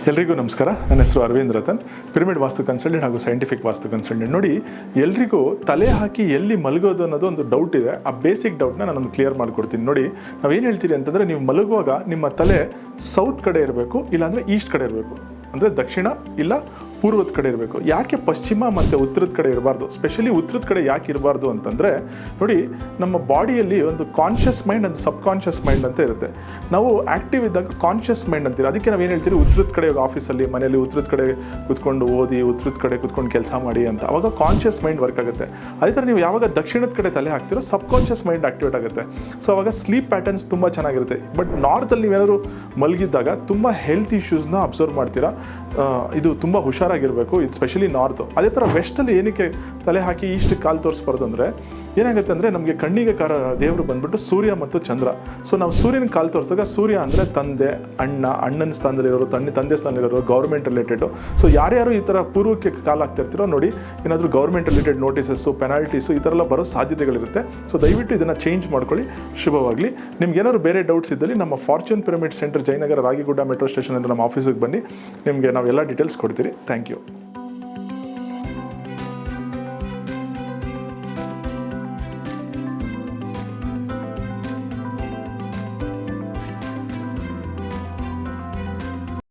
ಎಲ್ರಿಗೂ ನಮಸ್ಕಾರ. ನನ್ನ ಹೆಸರು ಅರವಿಂದ್ ರತನ್, ಪಿರಮಿಡ್ ವಾಸ್ತು ಕನ್ಸಲ್ಟೆಂಟ್ ಹಾಗೂ ಸೈಂಟಿಫಿಕ್ ವಾಸ್ತು ಕನ್ಸಲ್ಟೆಂಟ್. ನೋಡಿ, ಎಲ್ರಿಗೂ ತಲೆ ಹಾಕಿ ಎಲ್ಲಿ ಮಲಗೋದು ಅನ್ನೋದು ಒಂದು ಡೌಟ್ ಇದೆ. ಆ ಬೇಸಿಕ್ ಡೌಟ್ನ ನಾನೊಂದು ಕ್ಲಿಯರ್ ಮಾಡಿಕೊಡ್ತೀನಿ. ನೋಡಿ, ನಾವೇನು ಹೇಳ್ತೀರಿ ಅಂತಂದರೆ, ನೀವು ಮಲಗುವಾಗ ನಿಮ್ಮ ತಲೆ ಸೌತ್ ಕಡೆ ಇರಬೇಕು, ಇಲ್ಲಾಂದರೆ ಈಸ್ಟ್ ಕಡೆ ಇರಬೇಕು, ಅಂದರೆ ದಕ್ಷಿಣ ಇಲ್ಲ ಪೂರ್ವದ ಕಡೆ ಇರಬೇಕು. ಯಾಕೆ ಪಶ್ಚಿಮ ಮತ್ತು ಉತ್ತರದ ಕಡೆ ಇರಬಾರ್ದು? ಸ್ಪೆಷಲಿ ಉತ್ತರದ ಕಡೆ ಯಾಕೆ ಇರಬಾರ್ದು ಅಂತಂದರೆ, ನೋಡಿ, ನಮ್ಮ ಬಾಡಿಯಲ್ಲಿ ಒಂದು ಕಾನ್ಷಿಯಸ್ ಮೈಂಡ್ ಒಂದು ಸಬ್ ಕಾನ್ಷಿಯಸ್ ಮೈಂಡ್ ಅಂತ ಇರುತ್ತೆ. ನಾವು ಆ್ಯಕ್ಟಿವ್ ಇದ್ದಾಗ ಕಾನ್ಷಿಯಸ್ ಮೈಂಡ್ ಅಂತೀರಿ. ಅದಕ್ಕೆ ನಾವು ಏನು ಹೇಳ್ತೀರಿ, ಉತ್ತರದ ಕಡೆ ಆಫೀಸಲ್ಲಿ ಮನೆಯಲ್ಲಿ ಉತ್ತರದ ಕಡೆ ಕೂತ್ಕೊಂಡು ಓದಿ, ಉತ್ತರದ ಕಡೆ ಕೂತ್ಕೊಂಡು ಕೆಲಸ ಮಾಡಿ ಅಂತ. ಅವಾಗ ಕಾನ್ಷಿಯಸ್ ಮೈಂಡ್ ವರ್ಕ್ ಆಗುತ್ತೆ. ಅದೇ ಥರ ನೀವು ಯಾವಾಗ ದಕ್ಷಿಣದ ಕಡೆ ತಲೆ ಹಾಕ್ತಿರೋ ಸಬ್ ಕಾನ್ಷಿಯಸ್ ಮೈಂಡ್ ಆಕ್ಟಿವೇಟ್ ಆಗುತ್ತೆ. ಸೊ ಅವಾಗ ಸ್ಲೀಪ್ ಪ್ಯಾಟರ್ನ್ಸ್ ತುಂಬ ಚೆನ್ನಾಗಿರುತ್ತೆ. ಬಟ್ ನಾರ್ತಲ್ಲಿ ನೀವೇನಾದರೂ ಮಲಗಿದ್ದಾಗ ತುಂಬ ಹೆಲ್ತ್ ಇಶ್ಯೂಸ್ನ ಅಬ್ಸರ್ವ್ ಮಾಡ್ತೀರಾ. ಇದು ತುಂಬ ಹುಷಾರಾಗಿರಬೇಕು, ಇದು ಸ್ಪೆಷಲಿ ನಾರ್ತು. ಅದೇ ಥರ ವೆಸ್ಟಲ್ಲಿ ಏನಕ್ಕೆ ತಲೆ ಹಾಕಿ ಈಸ್ಟ್ ಕಾಲು ತೋರಿಸ್ಬಾರ್ದು ಅಂದರೆ, ಏನಾಗುತ್ತೆ ಅಂದರೆ, ನಮಗೆ ಕಣ್ಣಿಗೆ ದೇವರು ಬಂದ್ಬಿಟ್ಟು ಸೂರ್ಯ ಮತ್ತು ಚಂದ್ರ. ಸೊ ನಾವು ಸೂರ್ಯನ ಕಾಲು ತೋರಿಸಿದಾಗ, ಸೂರ್ಯ ಅಂದರೆ ತಂದೆ, ಅಣ್ಣನ ಸ್ಥಾನದಲ್ಲಿರೋರು, ತಂದೆ ಸ್ಥಾನದಲ್ಲಿರೋರು, ಗೌರ್ಮೆಂಟ್ ರಿಲೇಟೆಡು. ಸೊ ಯಾರ್ಯಾರು ಈ ಥರ ಪೂರ್ವಕ್ಕೆ ಕಾಲು ಹಾಕ್ತಿರ್ತೀರೋ ನೋಡಿ, ಏನಾದರೂ ಗೌರ್ಮೆಂಟ್ ರಿಲೇಟೆಡ್ ನೋಟಿಸಸ್ಸು, ಪೆನಾಲ್ಟೀಸು ಈ ಥರ ಎಲ್ಲ ಬರೋ ಸಾಧ್ಯತೆಗಳಿರುತ್ತೆ. ಸೊ ದಯವಿಟ್ಟು ಇದನ್ನು ಚೇಂಜ್ ಮಾಡ್ಕೊಳ್ಳಿ. ಶುಭವಾಗಲಿ. ನಿಮ್ಗೆ ಏನಾದ್ರು ಬೇರೆ ಡೌಟ್ಸ್ ಇದ್ದಲ್ಲಿ ನಮ್ಮ fortune pyramid centre, Jayanagara, Ragigudda metro station ಅಂತ ನಮ್ಮ ಆಫೀಸಿಗೆ ಬನ್ನಿ. ನಿಮಗೆ ನಾವು ಎಲ್ಲ ಡೀಟೇಲ್ಸ್ ಕೊಡ್ತೀರಿ. Thank you.